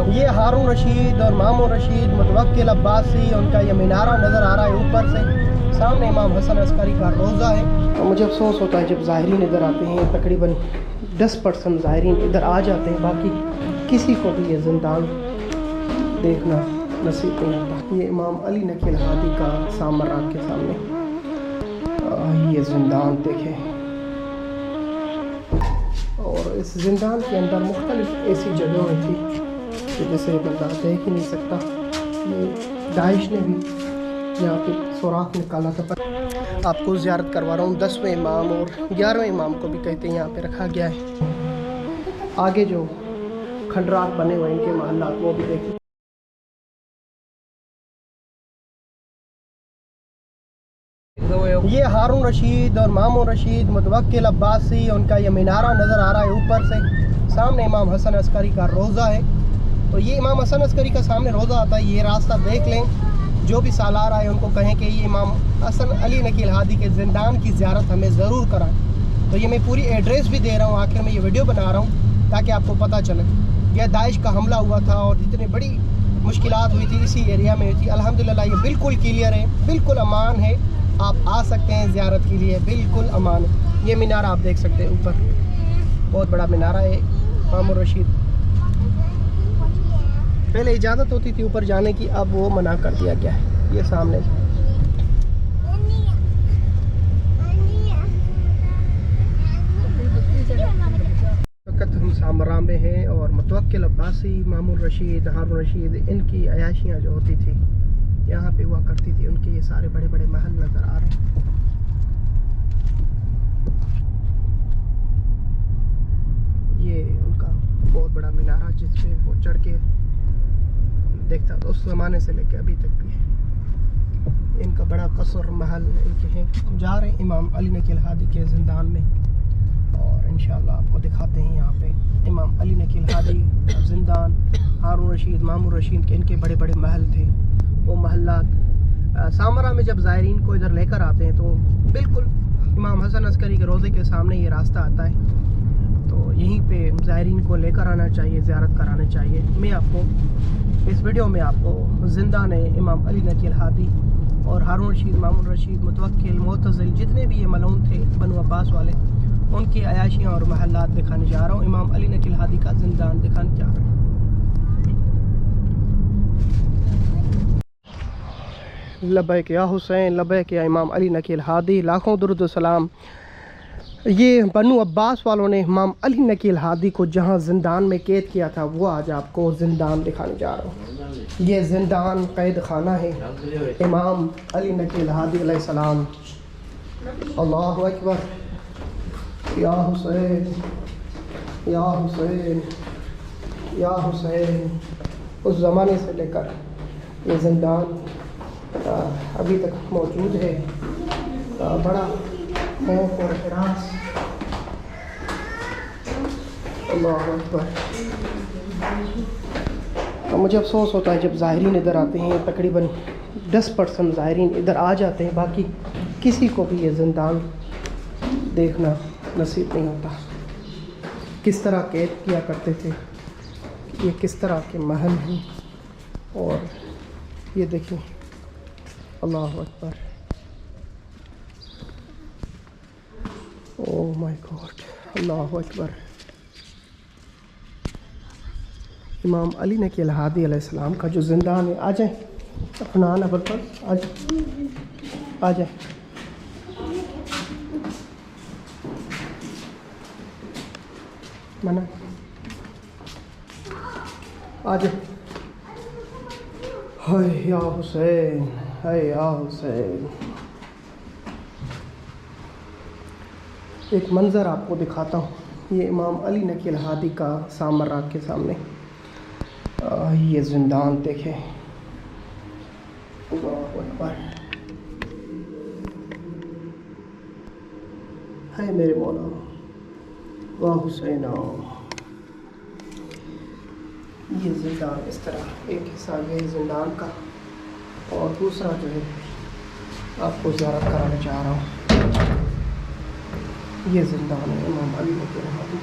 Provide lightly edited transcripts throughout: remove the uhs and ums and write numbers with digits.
ये हारून रशीद और मामून रशीद मुतवक्किल अब्बासी, उनका ये मीनारा नज़र आ रहा है ऊपर से। सामने इमाम हसन अस्करी का रोज़ा है। और मुझे अफसोस होता है जब ज़ाहिरीन इधर आते हैं, तकरीबन 10% ज़ाहिरीन इधर आ जाते हैं, बाकी किसी को भी ये ज़िंदान देखना नसीब नहीं होता। ये इमाम अली नकील हादी का सामर आपके सामने, ये ज़िंदान देखें। और इस ज़िंदान के अंदर मुख्तलिफ ऐसी जगहें थी कि जैसे बंदा देख ही नहीं सकता। ये दाइश ने भी यहाँ पे सुराख निकाला था। पर आपको ज़ियारत करवा रहा हूँ 10वें इमाम और 11वें इमाम को भी कहते हैं, यहाँ पे रखा गया है। आगे जो खंडरात बने हुए इनके महल्लात वो भी देखें। ये हारून रशीद और मामून रशीद मुतवक्किल अब्बासी, उनका ये मीनारा नज़र आ रहा है ऊपर से। सामने इमाम हसन अस्करी का रोज़ा है। तो ये इमाम हसन अस्करी का सामने रोज़ा आता है। ये रास्ता देख लें, जो भी सालार आए उनको कहें कि ये इमाम हसन अली नकील हादी के ज़िंदान की ज़ियारत हमें ज़रूर कराएं। तो ये मैं पूरी एड्रेस भी दे रहा हूँ, आखिर में ये वीडियो बना रहा हूँ ताकि आपको पता चले। यह दाइश का हमला हुआ था और जितनी बड़ी मुश्किलात हुई थी इसी एरिया में हुई थी। अल्हम्दुलिल्लाह ये बिल्कुल क्लियर है, बिल्कुल अमान है। आप आ सकते हैं ज़ियारत के लिए, बिल्कुल अमान है। ये मीनारा आप देख सकते हैं ऊपर, बहुत बड़ा मीनारा है मामून रशीद। पहले इजाज़त होती थी ऊपर जाने की, अब वो मना कर दिया गया है। ये सामने वक्त हम सामरा में हैं और मुतवक्किल अब्बासी, मामून रशीद, हारून रशीद, इनकी अयाशियाँ जो होती थी यहाँ पे हुआ करती थी। उनके ये सारे बड़े बड़े महल नज़र आ रहे हैं। ये उनका बहुत बड़ा मीनारा जिस पे वो चढ़ के देखता था, उस ज़माने से लेके अभी तक भी है। इनका बड़ा कसर महल इनके हैं। हम जा रहे हैं इमाम अली नकील हादी के ज़िंदान में और इंशाअल्लाह आपको दिखाते हैं यहाँ पे इमाम अली नकील हादी ज़िंदान, हारून रशीद, मामून रशीद के इनके बड़े बड़े महल थे। वो महल्लात सामरा में जब ज़ायरीन को इधर लेकर आते हैं तो बिल्कुल इमाम हसन अस्करी के रोज़े के सामने ये रास्ता आता है। तो यहीं पे ज़ायरीन को लेकर आना चाहिए, ज़ियारत कराना चाहिए। मैं आपको इस वीडियो में आपको ज़िंदान इमाम अली नकील हादी और हारून रशीद, मामून रशीद, मुतवक्किल, मोतज़िल, जितने भी ये मलऊन थे बनु अब्बास वाले, उनकी अयाशियाँ और महल्लात दिखाने जा रहा हूँ। इमाम अली नकील हादी का ज़िंदान दिखाने जा रहा हूँ। लब्बैक या हुसैन, लब्बैक या इमाम अली नकील हादी, लाखों दुरूद सलाम। ये बनु अब्बास वालों ने इमाम अली नकील हादी को जहाँ ज़िंदान में कैद किया था वो आज आपको ज़िंदान दिखाने जा रहा हूँ। ये ज़िंदान कैद खाना है इमाम अली नकील हादी अलैहिस्सलाम। अल्लाहु अकबर, या हुसैन, या हुसैन, या हुसैन। उस ज़माने से लेकर ये ज़िंदान अभी तक मौजूद है। बड़ा खौफ और हिरास। अल्लाहु अकबर। मुझे अफसोस होता है जब ज़ाहिरीन इधर आते हैं, तकरीबन 10% ज़ाहिरीन इधर आ जाते हैं, बाकी किसी को भी ये ज़िंदान देखना नसीब नहीं होता। किस तरह कैद किया करते थे, ये किस तरह के महल हैं। और ये देखिए, अल्लाह अकबर, ओह माय गॉड, अल्लाह अकबर। इमाम अली नकील हादी अलैहिस्सलाम का जो ज़िंदान है। आ जाए अफनान अबर पर, आ जाए, आ जाए। मना, आ जाए। हाय या हुसैन, हाय या हुसैन। एक मंज़र आपको दिखाता हूँ। ये इमाम अली नकील हादी का सामर आपके सामने। ये ज़िंदान देखें। अल्लाहु अकबर। है मेरे मौला, वाह हुसैन। ये ज़िंदान इस तरह, एक हिस्सा ये ज़िंदान का और दूसरा जो है आपको ज़ियारत कराना चाह रहा हूँ। ये ज़िंदान है इमाम अली नकील हादी।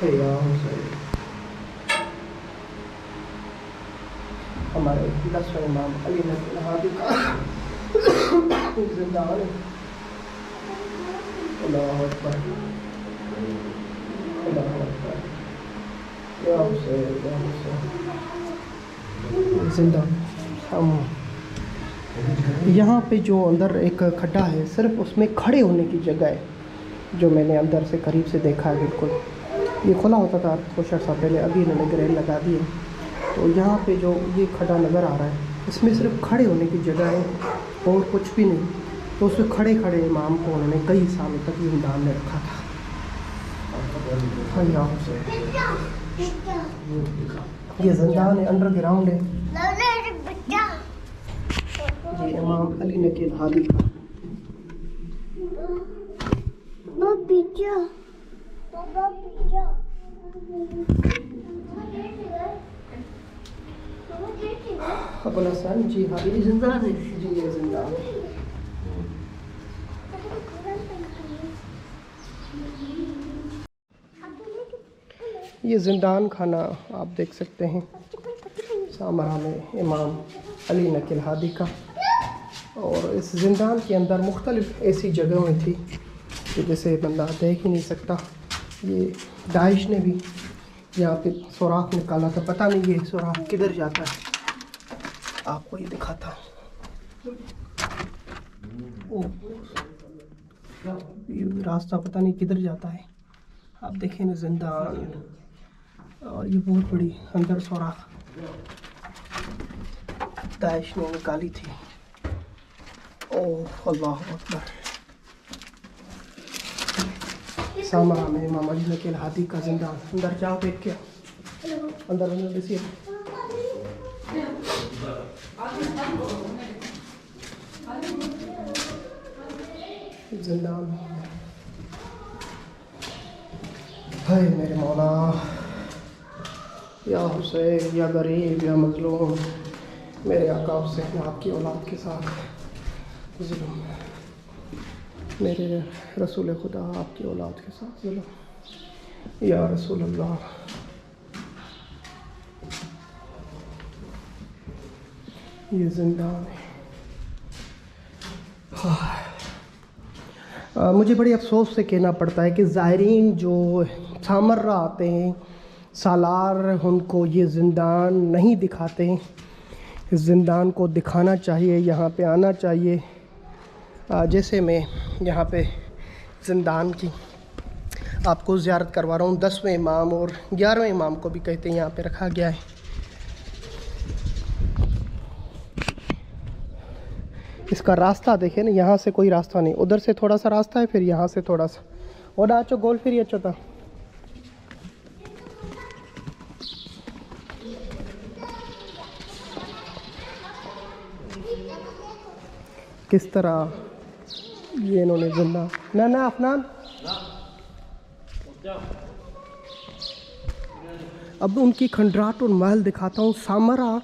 है यार हुसैन। हमारे 10वें इमाम अली नकील हादी का जिंदान है। अल्लाहु अकबर, अल्लाहु अकबर, या हुसैन, या हुसैन। जिंदान। हम यहाँ पे जो अंदर एक खड्डा है, सिर्फ उसमें खड़े होने की जगह है, जो मैंने अंदर से करीब से देखा है। बिल्कुल ये खुला होता था कुछ अर्सा पहले, अभी इन्होंने ग्रिल लगा दी है। तो यहाँ पे जो ये खड्डा नज़र आ रहा है, इसमें सिर्फ खड़े होने की जगह है और कुछ भी नहीं। तो उसमें खड़े खड़े इमाम को उन्होंने कई सालों तक जिंदान में रखा था। हाँ यहाँ से ये जिंदान है, अंडरग्राउंड है। ये इमाम अली नकील हादी का। अबुल हसन जी हाँ, ये जिंदान है जी, ये जिंदान है। ये जिंदान खाना आप देख सकते हैं सामरा में इमाम अली नकील हादी का। और इस जिंदान के अंदर मुख्तलिफ ऐसी जगहें थी कि जैसे बंदा देख ही नहीं सकता। ये दाइश ने भी यहाँ पे सुराख निकाला था, पता नहीं ये सुराख किधर जाता है, आपको ये दिखाता हूँ। ये रास्ता पता नहीं किधर जाता है, आप देखें ना जिंदान। और ये बहुत बड़ी अंदर सुराख दाइश ने निकाली थी। ओह अल्लाह अकबर। सामरा में इमाम अली नकील हादी का जिंदान। अंदर जाओ, देख के अंदर अंदर देखिए। जिंदान है मेरे मौला, या हुसैन, या गरीब, या मजलूम, मेरे आका हुसैन आपकी औलाद के साथ जुल्म, मेरे रसूल खुदा आपकी औलाद के साथ जुल्म, या रसूल अल्लाह। ये जिंदान है। मुझे बड़ी अफसोस से कहना पड़ता है कि ज़ायरीन जो सामर्रा आते हैं सालार, उनको ये ज़िंदान नहीं दिखाते हैं। इस ज़िंदान को दिखाना चाहिए, यहाँ पे आना चाहिए। जैसे मैं यहाँ पे ज़िंदान की आपको ज़ियारत करवा रहा हूँ। 10वें इमाम और 11वें इमाम को भी कहते हैं यहाँ पे रखा गया है। इसका रास्ता देखें ना, यहाँ से कोई रास्ता नहीं, उधर से थोड़ा सा रास्ता है, फिर यहाँ से थोड़ा सा। और आचो गोल फिर ये अच्छा था। किस तरह ये इन्होंने जिंदा ना अफनान। अब उनकी खंडराट और महल दिखाता हूँ। सामरा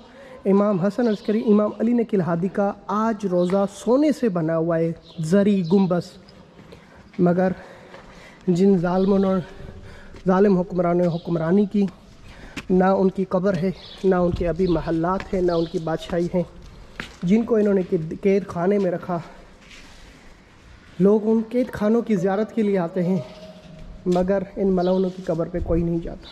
इमाम हसन अस्करी इमाम अली नकील हादी का आज रोज़ा सोने से बना हुआ है, ज़री गुम्बस। मगर जिन ज़ालिम हुक्मरानों ने हुक्मरानी की, ना उनकी कब्र है, ना उनके अभी महल्लात हैं, ना उनकी बादशाही हैं, जिनको इन्होंने कैद खाने में रखा। लोग उन कैद खानों की ज़ियारत के लिए आते हैं, मगर इन मलौनों की कब्र पे कोई नहीं जाता।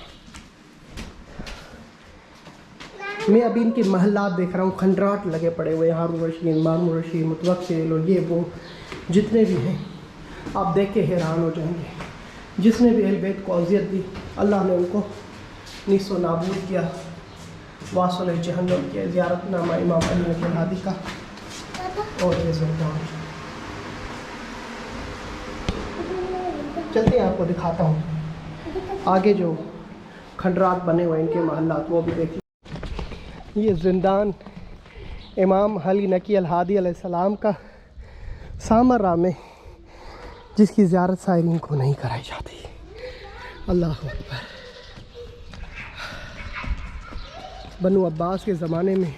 मैं अभी इनके महल्लात देख रहा हूँ, खंडराट लगे पड़े हुए, हारून रशीद, मामून रशीद, मुतवक्किल और ये वो जितने भी हैं, आप देख के हैरान हो जाएंगे। जिसने भी अहल बैत को अज़ियत दी, अल्लाह ने उनको नीसो नाबूद किया, वासल जहन्नम किया। ज़ियारतनामा इमाम अली नकील हादी का। और ये ज़िंदान चलते हैं, आपको दिखाता हूँ आगे जो खंडरात बने हुए इनके महल्लात, वो भी देखिए। ये ज़िंदान इमाम अली नकील हादी अलैहिस्सलाम का सामरा में, जिसकी ज़ियारत सायरीन को नहीं कराई जाती। अल्लाह अकबर। बनु अब्बास के ज़माने में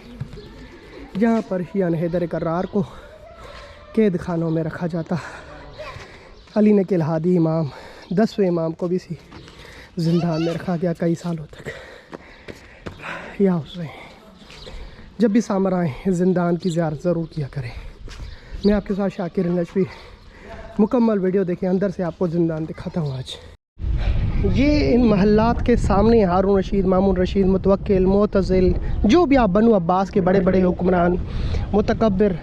यहाँ पर यान हैदर करार को कैद खानों में रखा जाता। अली नकील हादी इमाम 10वें इमाम को भी जिंदान में रखा गया कई सालों तक। या उससे जब भी सामर आए जिंदान की ज़ियारत ज़रूर किया करें। मैं आपके साथ शाकिर नजफी, मुकम्मल वीडियो देखें, अंदर से आपको जिंदान दिखाता हूँ। आज ये इन महल्लात के सामने हारून रशीद, मामून रशीद, मुतवक्किल, मोतज़िल, जो भी आप बनु अब्बास के बड़े बड़े हुक्मरान मुतकब्बिर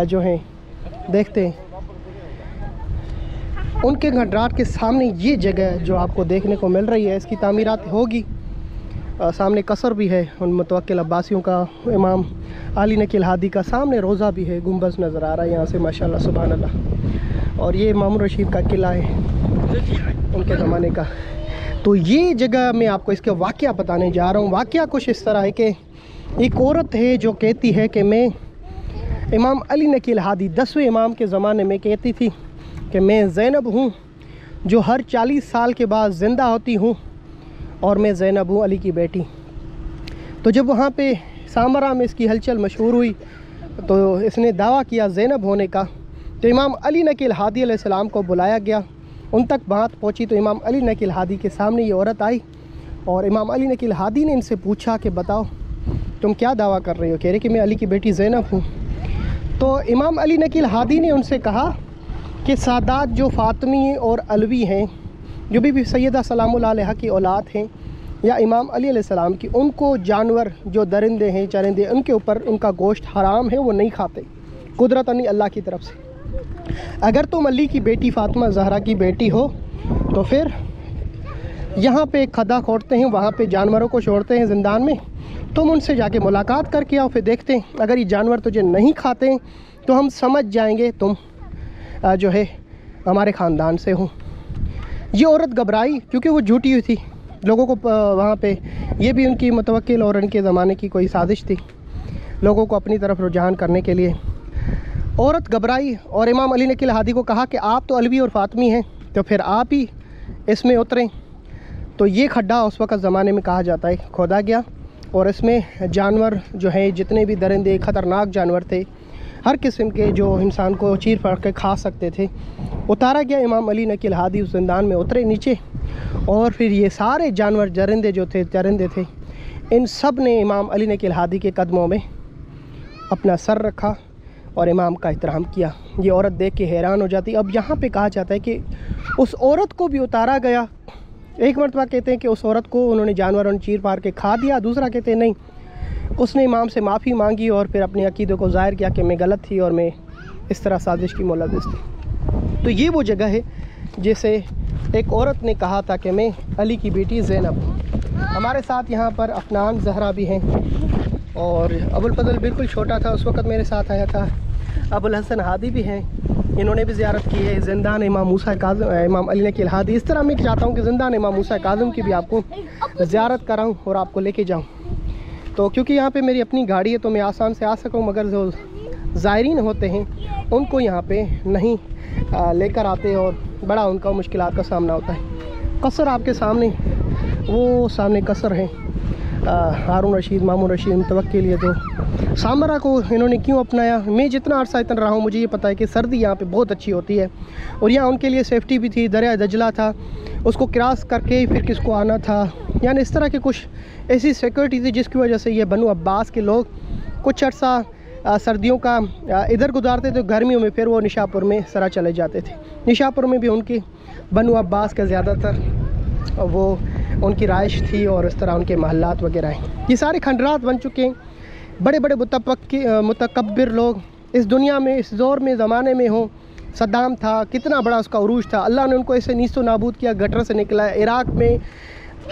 जो हैं देखते हैं, उनके खंडरात के सामने ये जगह जो आपको देखने को मिल रही है, इसकी तामीरात होगी। सामने कसर भी है उन मुतवक्किल अब्बासियों का, इमाम अली नकील हादी का, सामने रोज़ा भी है, गुंबज नज़र आ रहा है यहाँ से माशाल्लाह सुभान अल्लाह। और ये मामून रशीद का किला है उनके ज़माने का। तो ये जगह मैं आपको इसके वाक़या बताने जा रहा हूँ। वाक़या कुछ इस तरह है कि एक औरत है जो कहती है कि मैं इमाम अली नकील हादी 10वें इमाम के ज़माने में कहती थी कि मैं ज़ैनब हूँ जो हर 40 साल के बाद ज़िंदा होती हूँ और मैं ज़ैनब हूँ अली की बेटी। तो जब वहाँ पे सामरा में इसकी हलचल मशहूर हुई तो इसने दावा किया ज़ैनब होने का। तो इमाम अली नकील हादी अलैहिस्सलाम को बुलाया गया, उन तक बात पहुँची। तो इमाम अली नकील हादी के सामने ये औरत आई और इमाम अली नकील हादी ने इनसे पूछा कि बताओ तुम क्या दावा कर रहे हो? कह रहे कि मैं अली की बेटी ज़ैनब हूँ। तो इमाम अली नकील हादी ने उनसे कहा कि सादात जो फ़ातिमी और अलवी हैं, जो भी सैयदा सलामुल्लाह अलैहा की औलाद हैं या इमाम अली अलैहिस्सलाम की, उनको जानवर जो दरिंदे हैं, चरिंदे, उनके ऊपर उनका गोश्त हराम है, वो नहीं खाते कुदरतन अल्लाह की तरफ से। अगर तुम अली की बेटी फ़ातिमा ज़हरा की बेटी हो तो फिर यहाँ पे एक खदा खोदते हैं, वहाँ पे जानवरों को छोड़ते हैं ज़िंदान में, तुम उनसे जाके मुलाकात करके आओ, फिर देखते हैं अगर ये जानवर तुझे नहीं खाते तो हम समझ जाएंगे तुम जो है हमारे ख़ानदान से हो। ये औरत घबराई क्योंकि वो झूठी हुई थी लोगों को वहाँ पे, ये भी उनकी मुतवक्किल और उनके ज़माने की कोई साजिश थी लोगों को अपनी तरफ रुझान करने के लिए। औरत घबराई और इमाम अली नकील हादी को कहा कि आप तो अलवी और फ़ातिमी हैं, तो फिर आप ही इसमें उतरें। तो ये खड्डा उस वक़्त ज़माने में कहा जाता है खोदा गया और इसमें जानवर जो है, जितने भी दरिंदे ख़तरनाक जानवर थे, हर किस्म के जो इंसान को चीर फाड़ के खा सकते थे, उतारा गया। इमाम अली नकील हादी उस ज़िंदान में उतरे नीचे और फिर ये सारे जानवर जरिंदे जो थे, चरिंदे थे, इन सब ने इमाम अली नकील हादी के कदमों में अपना सर रखा और इमाम का एहतराम किया। ये औरत देख के हैरान हो जाती। अब यहाँ पे कहा जाता है कि उस औरत को भी उतारा गया। एक मरतबा कहते हैं कि उस औरत को उन्होंने जानवरों ने चीर फाड़ के खा दिया, दूसरा कहते हैं नहीं, उसने इमाम से माफ़ी मांगी और फिर अपने अकीदे को ज़ाहिर किया कि मैं गलत थी और मैं इस तरह साजिश की मुलव्विस थी। तो ये वो जगह है जैसे एक औरत ने कहा था कि मैं अली की बेटी ज़ैनब हूँ। हमारे साथ यहाँ पर अफनान ज़हरा भी हैं और अबुल फजल बिल्कुल छोटा था उस वक़्त मेरे साथ आया था। अबुल हसन हादी भी हैं, इन्होंने भी ज़ियारत की है। ज़िंदान इमाम मूसा काज़िम, इमाम अली नकील हादी। इस तरह मैं चाहता हूँ कि ज़िंदान इमाम मूसा काज़िम की भी आपको ज़ियारत कराऊँ और आपको लेके जाऊँ। तो क्योंकि यहाँ पे मेरी अपनी गाड़ी है तो मैं आसान से आ सकूँ, मगर जो ज़ायरीन होते हैं उनको यहाँ पे नहीं लेकर आते और बड़ा उनका मुश्किलात का सामना होता है। कसर आपके सामने, वो सामने कसर है हारून रशीद, मामून रशीद, मुतवक्किल। ये तो सामरा को इन्होंने क्यों अपनाया? मैं जितना अरसा इतना रहा हूँ मुझे ये पता है कि सर्दी यहाँ पे बहुत अच्छी होती है और यहाँ उनके लिए सेफ्टी भी थी। दरिया दजला था, उसको क्रॉस करके फिर किसको आना था, यानी इस तरह के कुछ ऐसी सिक्योरिटी थी जिसकी वजह से ये बनु अब्बास के लोग कुछ अर्सा सर्दियों का इधर गुजारते थे, गर्मियों में फिर वो निशापुर में सरा चले जाते थे। निशापुर में भी उनकी बनु अब्बास का ज़्यादातर वो उनकी राइश थी और इस तरह उनके महल्लात वगैरह हैं। ये सारे खंडरात बन चुके हैं। बड़े बड़े मुतकब्बिर लोग इस दुनिया में, इस दौर में, ज़माने में हो। सद्दाम था, कितना बड़ा उसका उरूज था, अल्लाह ने उनको ऐसे नीस्तो नाबूद किया, गटर से निकला। इराक़ में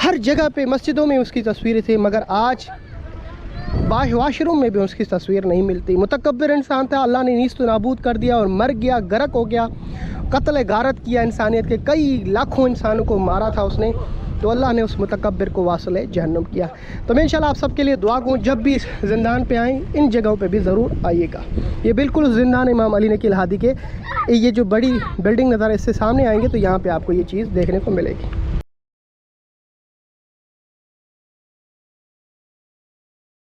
हर जगह पे मस्जिदों में उसकी तस्वीरें थी, मगर आज वाशरूम में भी उसकी तस्वीर नहीं मिलती। मुतकब्बिर इंसान था, अल्लाह ने नीस्तो नाबूद कर दिया और मर गया, गर्क हो गया, कत्ल गारत किया इंसानियत के, कई लाखों इंसानों को मारा था उसने। तो अल्लाह ने उस मुतकब्बिर को वासिल जहन्नम किया। तो मैं इंशाल्लाह आप सबके लिए दुआ करूँ, जब भी ज़िंदान पे आएँ इन जगहों पे भी ज़रूर आइएगा। ये बिल्कुल ज़िंदान इमाम अली नकील हादी के ये जो बड़ी बिल्डिंग नज़र है, इससे सामने आएंगे तो यहाँ पे आपको ये चीज़ देखने को मिलेगी।